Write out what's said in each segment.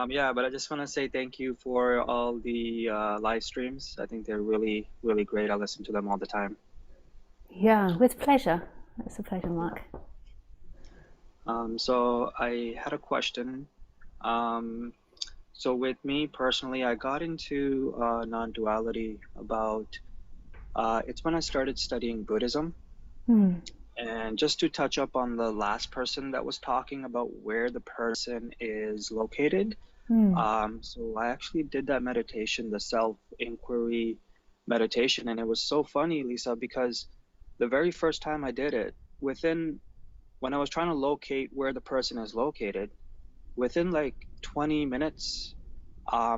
Yeah, but I just want to say thank you for all the live streams. I think they're really, really great. I listen to them all the time. Yeah, with pleasure. It's a pleasure, Mark. So I had a question. Um, so with me personally, I got into non-duality about it's when I started studying Buddhism. Hmm. And just to touch up on the last person that was talking about where the person is located, Hmm. so I actually did that meditation, the self-inquiry meditation, and it was so funny, Lisa, because the very first time I did it, within when I was trying to locate where the person is located, within like 20 minutes,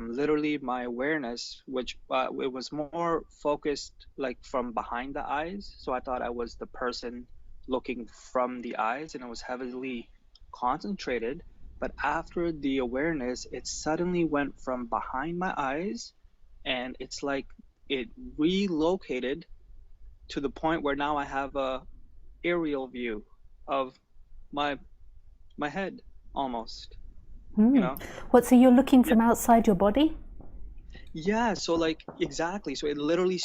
literally my awareness, which it was more focused like from behind the eyes. So I thought I was the person looking from the eyes, and it was heavily concentrated. But after the awareness, it suddenly went from behind my eyes, and it's like it relocated to the point where now I have a aerial view of my my head almost, you Hmm. know? What, so you're looking Yeah. from outside your body? Yeah, so like exactly. So it literally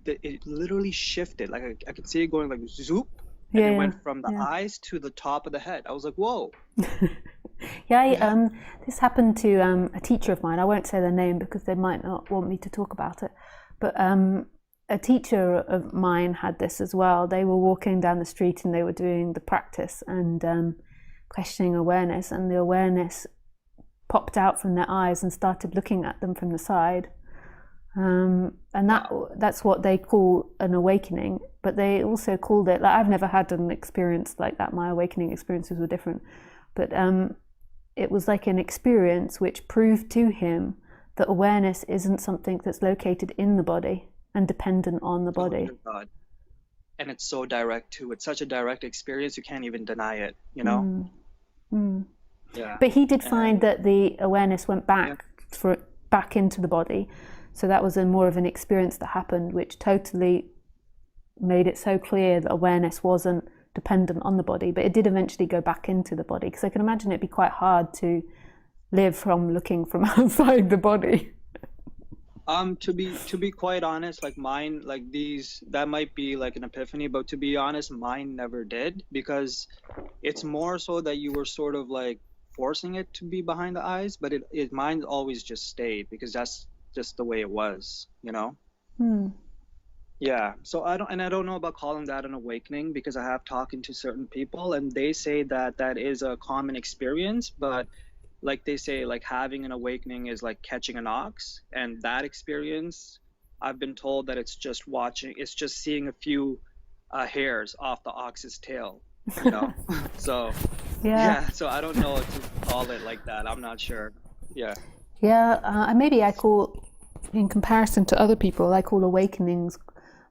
it literally shifted. Like I could see it going like zoop, and it Yeah, went from the yeah, eyes to the top of the head. I was like, whoa. yeah. Yeah, Yeah. this happened to a teacher of mine. I won't say their name because they might not want me to talk about it. But a teacher of mine had this as well. They were walking down the street and they were doing the practice and questioning awareness, and the awareness popped out from their eyes and started looking at them from the side. And Wow. that's what they call an awakening. But they also called it, like, I've never had an experience like that. My awakening experiences were different. But it was like an experience which proved to him that awareness isn't something that's located in the body and dependent on the Oh body. dear God. And it's so direct too. It's such a direct experience, you can't even deny it, you know? Mm. Mm. Yeah. But he did find And that the awareness went yeah, back into the body. So that was a more of an experience that happened, which totally made it so clear that awareness wasn't dependent on the body. But it did eventually go back into the body, because I can imagine it'd be quite hard to live from looking from outside the body. to be quite honest, like mine, like these, that might be like an epiphany, but to be honest, mine never did, because it's more so that you were sort of like forcing it to be behind the eyes, but it mine always just stayed because that's just the way it was, you know? Hmm. Yeah. So I don't know about calling that an awakening, because I have talking to certain people and they say that that is a common experience, but like they say, like having an awakening is like catching an ox, and that experience, I've been told that it's just seeing a few hairs off the ox's tail, you know? So Yeah, yeah, so I don't know to call it like that. I'm not sure. Yeah. yeah. And maybe I call, in comparison to other people, I call awakenings,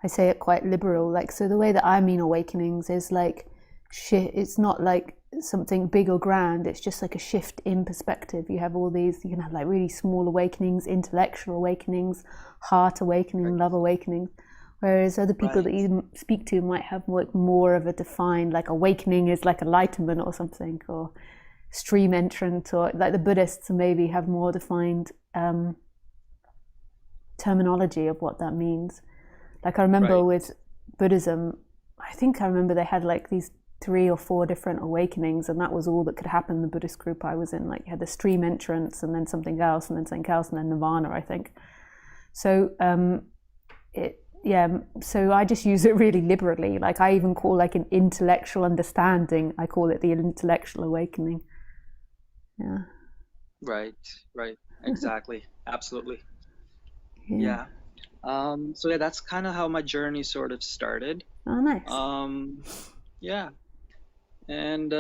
I say it quite liberal. Like, so the way that I mean awakenings is like, shit, it's not like something big or grand. It's just like a shift in perspective. You have all these, you can have like really small awakenings, intellectual awakenings, heart awakening, Right. love awakening. Whereas other people that Right. you speak to might have like more of a defined, like awakening is like enlightenment or something, or stream entrant, or like the Buddhists maybe have more defined terminology of what that means. Like I remember Right. with Buddhism, I think I remember they had like these 3 or 4 different awakenings, and that was all that could happen in the Buddhist group I was in. Like you had the stream entrance, and then something else, and then something else, and then nirvana, I think. So so I just use it really liberally. Like I even call like an intellectual understanding, I call it the intellectual awakening. Yeah. Right. Right. Exactly. Absolutely. Yeah. Yeah. So yeah, that's kind of how my journey sort of started. Oh, nice. Um, yeah. And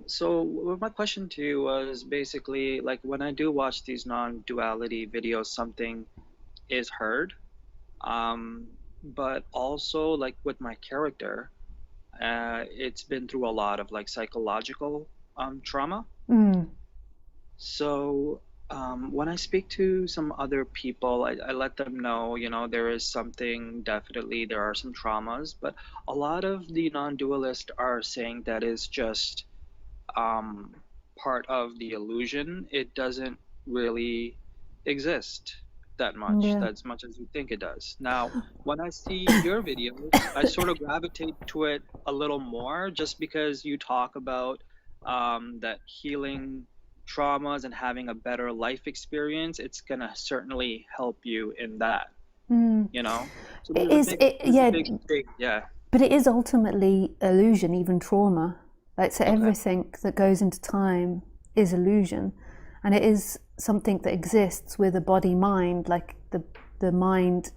so my question to you was basically like when I do watch these non-duality videos, something is heard. But also like with my character, it's been through a lot of like psychological trauma. Mm. So when I speak to some other people, I let them know, you know, there is something, definitely there are some traumas, but a lot of the non-dualists are saying that is just um, part of the illusion. It doesn't really exist Yeah. that much as you think it does. Now, when I see your videos, I sort of gravitate to it a little more just because you talk about that healing traumas and having a better life experience. It's gonna certainly help you in that, Mm. you know? So It is, there's a yeah, big, yeah. but it is ultimately illusion, even trauma. Like, so Okay. everything that goes into time is illusion, and it is something that exists with a body mind, like the mind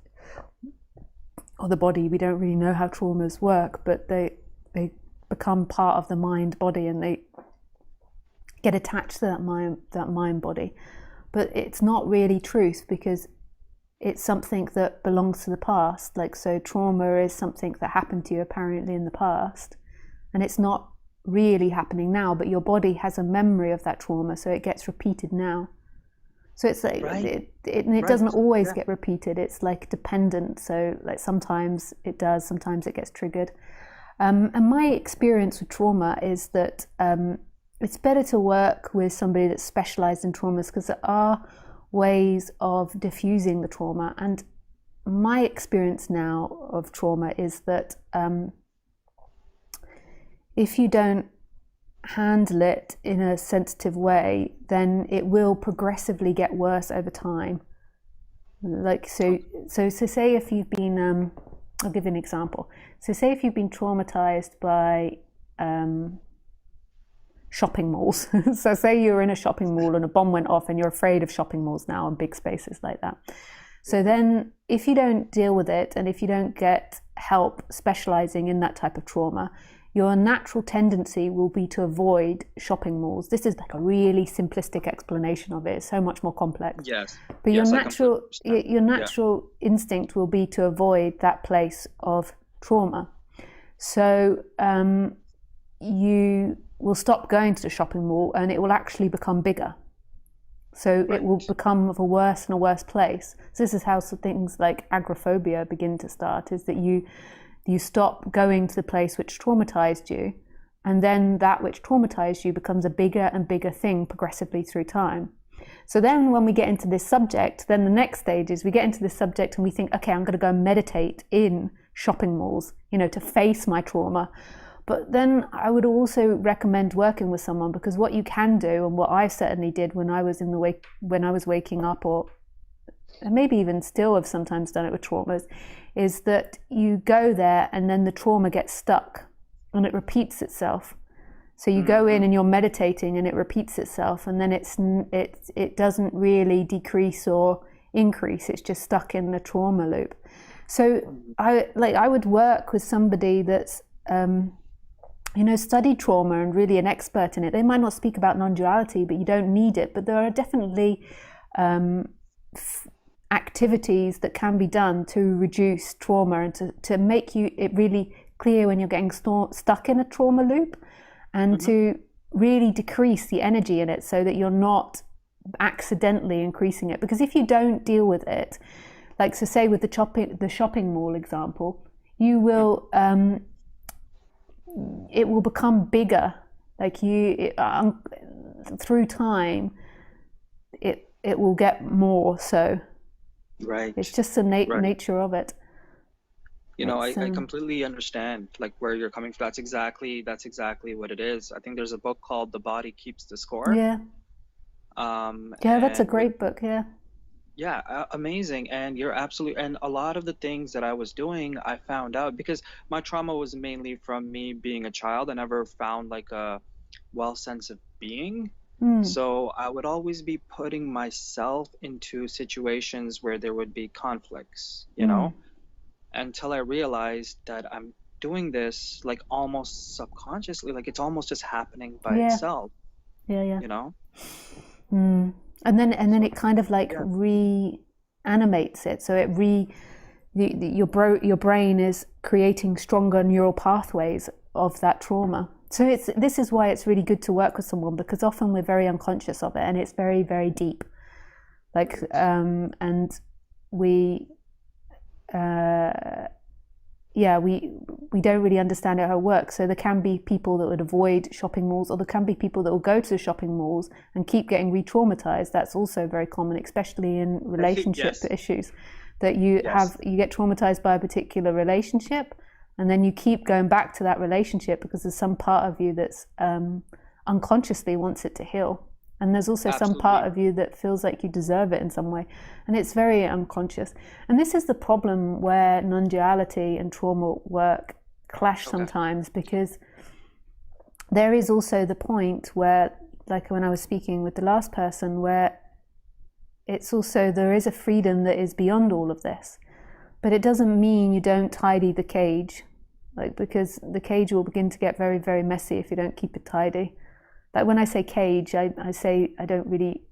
or the body. We don't really know how traumas work, but they become part of the mind body, and they get attached to that mind body. But it's not really truth, because it's something that belongs to the past. Like, so trauma is something that happened to you apparently in the past, and it's not really happening now, but your body has a memory of that trauma, so it gets repeated now. So it's like Right, it right. doesn't always Yeah. get repeated. It's like dependent. So like sometimes it does, sometimes it gets triggered. And my experience with trauma is that it's better to work with somebody that's specialized in traumas, because there are ways of diffusing the trauma. And my experience now of trauma is that if you don't handle it in a sensitive way, then it will progressively get worse over time. Like, so say if you've been, I'll give you an example. So say if you've been traumatized by shopping malls. So say you're in a shopping mall and a bomb went off, and you're afraid of shopping malls now and big spaces like that. So then if you don't deal with it, and if you don't get help specializing in that type of trauma, your natural tendency will be to avoid shopping malls. This is like a really simplistic explanation of it. It's so much more complex. Yes. But Yes, I completely understand. your Yeah. natural instinct will be to avoid that place of trauma. So you will stop going to the shopping mall, and it will actually become bigger. So it will Right. become of a worse and a worse place. So this is how things like agoraphobia begin to start, is that you stop going to the place which traumatized you, and then that which traumatized you becomes a bigger and bigger thing progressively through time. So then when we get into this subject, then the next stage is we get into this subject and we think, okay, I'm going to go meditate in shopping malls, to face my trauma. But then I would also recommend working with someone, because what you can do, and what I certainly did when I was when I was waking up, or maybe even still have sometimes done it with traumas, is that you go there and then the trauma gets stuck and it repeats itself. So you go in and you're meditating and it repeats itself, and then it doesn't really decrease or increase. It's just stuck in the trauma loop. So I would work with somebody that's studied trauma and really an expert in it. They might not speak about non-duality, but you don't need it. But there are definitely activities that can be done to reduce trauma and to make it really clear when you're getting stuck in a trauma loop, and to really decrease the energy in it so that you're not accidentally increasing it. Because if you don't deal with it, like, so say with the shopping mall example, you will it will become bigger. Like through time, it will get more. So Right. it's just the Right. nature of it. I completely understand like where you're coming from. That's exactly what it is. I think there's a book called The Body Keeps the Score. Yeah, that's a And great book. Yeah. yeah, amazing. And you're absolutely, and a lot of the things that I was doing, I found out because my trauma was mainly from me being a child. I never found like a well sense of being. So I would always be putting myself into situations where there would be conflicts, until I realized that I'm doing this like almost subconsciously, like it's almost just happening by Yeah, itself, yeah, yeah. you know? And then So, it kind of like yeah. reanimates it. So your brain is creating stronger neural pathways of that trauma. So this is why it's really good to work with someone, because often we're very unconscious of it, and it's very, very deep. Like and we yeah, we don't really understand how it works. So there can be people that would avoid shopping malls, or there can be people that will go to the shopping malls and keep getting re-traumatized. That's also very common, especially in relationship Yes. issues, that Yes. you get traumatized by a particular relationship, and then you keep going back to that relationship because there's some part of you that's unconsciously wants it to heal. And there's also some part Absolutely. of you that feels like you deserve it in some way. And it's very unconscious. And this is the problem where non-duality and trauma work clash Okay. sometimes, because there is also the point where, like when I was speaking with the last person, where it's also, there is a freedom that is beyond all of this. But it doesn't mean you don't tidy the cage, like, because the cage will begin to get very, very messy if you don't keep it tidy. Like when I say cage, I say, I don't really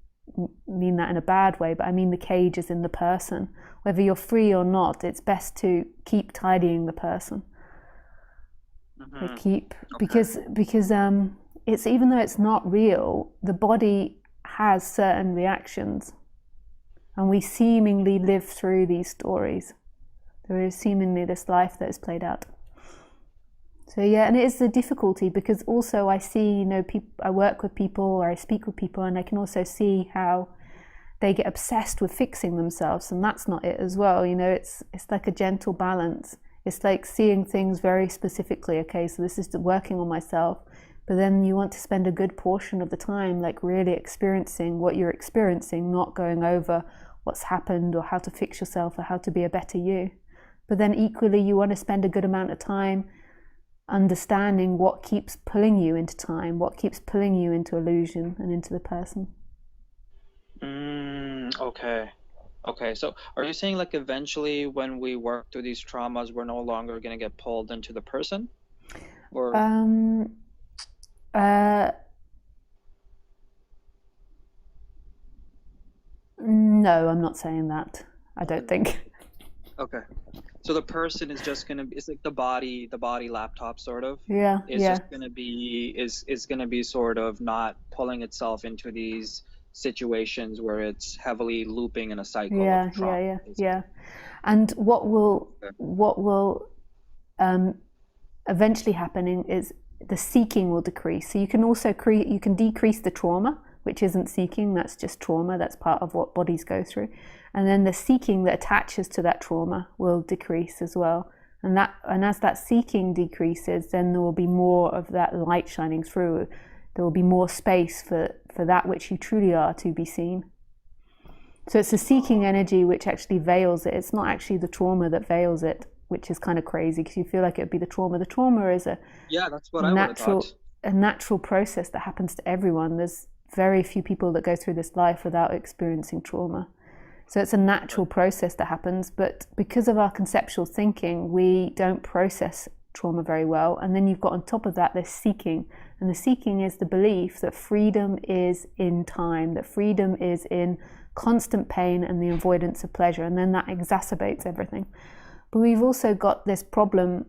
mean that in a bad way, but I mean the cage is in the person. Whether you're free or not, it's best to keep tidying the person. Like keep, Okay. because it's, even though it's not real, the body has certain reactions, and we seemingly live through these stories. There is seemingly this life that is played out. So yeah, and it is the difficulty, because also I see, I work with people or I speak with people, and I can also see how they get obsessed with fixing themselves, and that's not it as well. It's like a gentle balance. It's like seeing things very specifically. Okay, so this is working on myself, but then you want to spend a good portion of the time like really experiencing what you're experiencing, not going over what's happened or how to fix yourself or how to be a better you. But then equally, you want to spend a good amount of time understanding what keeps pulling you into time, what keeps pulling you into illusion and into the person. Okay. Okay. So are you saying like eventually when we work through these traumas, we're no longer going to get pulled into the person? Or Um, uh, no, I'm not saying that. I don't think. okay. So the person is just gonna be, it's like the body laptop sort of Yeah, is yeah, just gonna be is gonna be sort of not pulling itself into these situations where it's heavily looping in a cycle of yeah, yeah, trauma, yeah, yeah. basically. And Okay. what will um, eventually happening is the seeking will decrease. So you can also you can decrease the trauma, which isn't seeking, that's just trauma, that's part of what bodies go through. And then the seeking that attaches to that trauma will decrease as well. And as that seeking decreases, then there will be more of that light shining through. There will be more space for that which you truly are to be seen. So it's the seeking energy which actually veils it. It's not actually the trauma that veils it, which is kind of crazy because you feel like it would be the trauma. The trauma is Yeah, that's a what I would have natural thought. a natural process that happens to everyone. There's very few people that go through this life without experiencing trauma. So it's a Right. natural process that happens, but because of our conceptual thinking, we don't process trauma very well. And then you've got on top of that this seeking. And the seeking is the belief that freedom is in time, that freedom is in constant pain and the avoidance of pleasure. And then that exacerbates everything. But we've also got this problem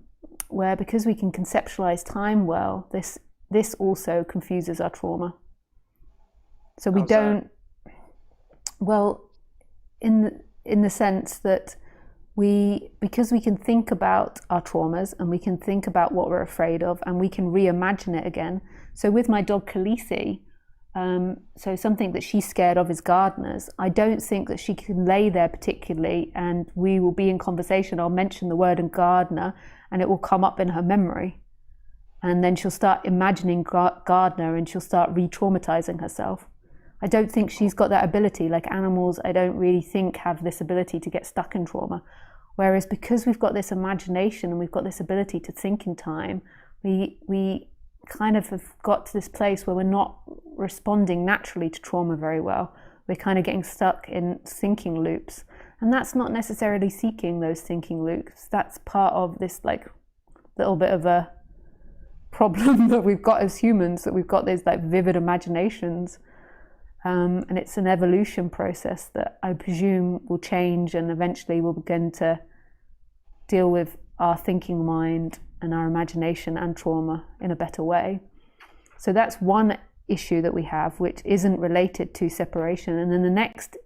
where, because we can conceptualize time well, this also confuses our trauma. So we How's that? don't, well, in the sense that because we can think about our traumas and we can think about what we're afraid of and we can reimagine it again. So with my dog Khaleesi, so something that she's scared of is gardeners. I don't think that she can lay there particularly and we will be in conversation. I'll mention the word and gardener and it will come up in her memory. And then she'll start imagining gardener and she'll start re-traumatizing herself. I don't think she's got that ability. Like animals, I don't really think have this ability to get stuck in trauma. Whereas because we've got this imagination and we've got this ability to think in time, we kind of have got to this place where we're not responding naturally to trauma very well. We're kind of getting stuck in thinking loops. And that's not necessarily seeking those thinking loops. That's part of this like little bit of a problem that we've got as humans, that we've got these like vivid imaginations. And it's an evolution process that I presume will change and eventually we'll begin to deal with our thinking mind and our imagination and trauma in a better way. So that's one issue that we have, which isn't related to separation. And then the next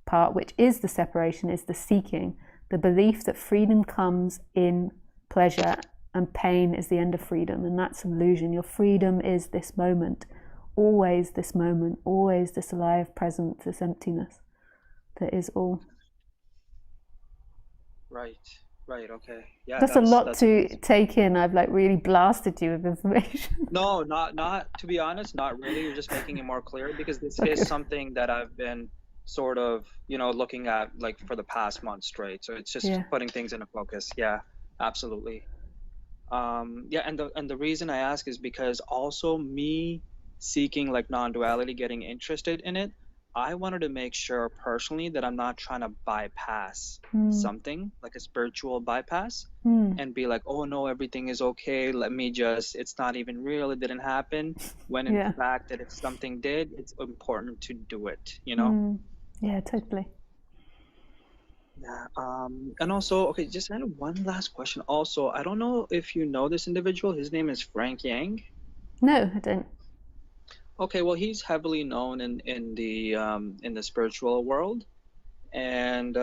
part, which is the separation, is the seeking, the belief that freedom comes in pleasure, and pain is the end of freedom, and that's an illusion. Your freedom is this moment, always this moment, always this alive presence, this emptiness that is all. Right. Right. Okay. Yeah, That's a lot that's to amazing. take in. I've like really blasted you with information. No, not to be honest, not really. You're just making it more clear because this is Okay. something that I've been sort of, looking at like for the past month straight. So it's just Yeah. putting things into focus. Yeah, absolutely. Yeah, and the reason I ask is because also me seeking like non-duality, getting interested in it, I wanted to make sure personally that I'm not trying to bypass Mm. something like a spiritual bypass Mm. and be like, oh no, everything is okay. Let me just, it's not even real. It didn't happen. When in Yeah. fact that if something did, it's important to do it, you know? Mm. Yeah, totally. Yeah. And also, okay, just had one last question. Also, I don't know if you know this individual. His name is Frank Yang. No, I don't. Okay, well, he's heavily known in the spiritual world, and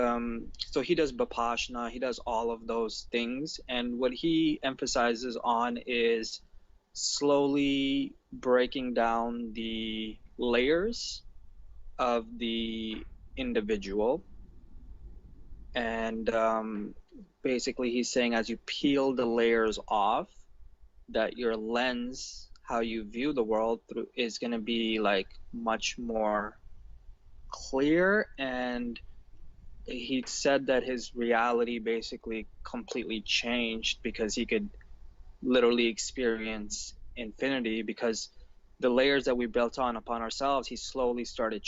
so he does Vipassana. He does all of those things, and what he emphasizes on is slowly breaking down the layers of the individual, and basically he's saying as you peel the layers off, that your lens, how you view the world through, is going to be like much more clear. And he said that his reality basically completely changed because he could literally experience infinity, because the layers that we built on upon ourselves, he slowly started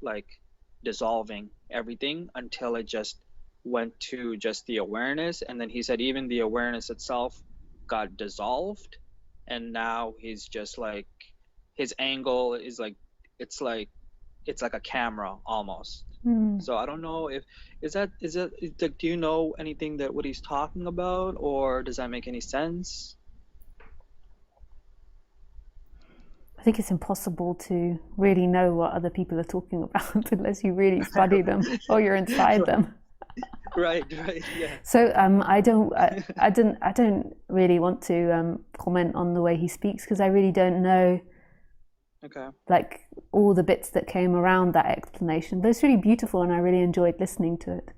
like dissolving everything until it just went to just the awareness. And then he said even the awareness itself got dissolved, and now he's just like, his angle is like, it's like it's like a camera almost. Mm. So I don't know if, do you know anything that what he's talking about, or does that make any sense? I think it's impossible to really know what other people are talking about unless you really study them or you're inside them. Right, right, yeah. So I don't really want to comment on the way he speaks because I really don't know Okay. like all the bits that came around that explanation. But it's really beautiful, and I really enjoyed listening to it.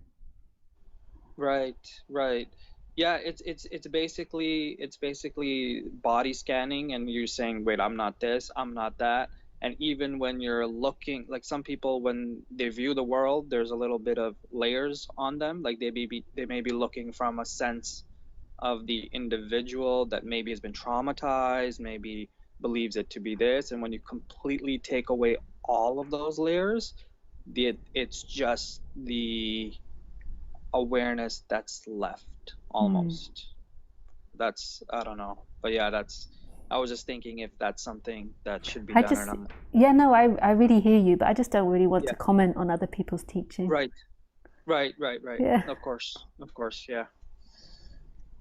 Right, right. Yeah, it's basically body scanning, and you're saying, wait, I'm not this, I'm not that. And even when you're looking, like some people when they view the world, there's a little bit of layers on them. Like they may be looking from a sense of the individual that maybe has been traumatized, maybe believes it to be this. And when you completely take away all of those layers, it's just the awareness that's left Mm. almost. That's, I don't know. But yeah, I was just thinking if that's something that should be I done or just, not. yeah, no, I really hear you, but I just don't really want to Yeah. comment on other people's teaching. Right. Right, right, right. Yeah. Of course. Of course, yeah.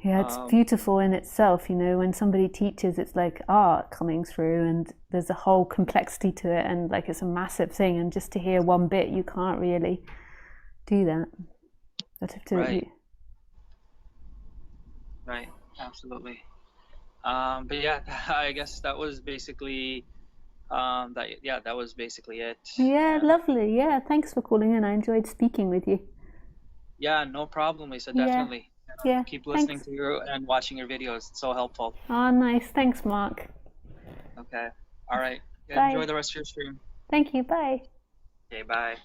Yeah, it's Um, beautiful in itself, you know, when somebody teaches, it's like art coming through and there's a whole complexity to it and like it's a massive thing. And just to hear one bit, you can't really do that. But have right, to, right. Absolutely. But yeah, I guess that was basically that was basically it. yeah, And lovely. Yeah, thanks for calling in. I enjoyed speaking with you. yeah, no problem, Lisa, Yeah, definitely. yeah, Keep listening thanks. to you and watching your videos. It's so helpful. Oh, nice. Thanks, Mark. Okay. All right. Yeah, enjoy Bye. the rest of your stream. Thank you. Bye. Okay, bye.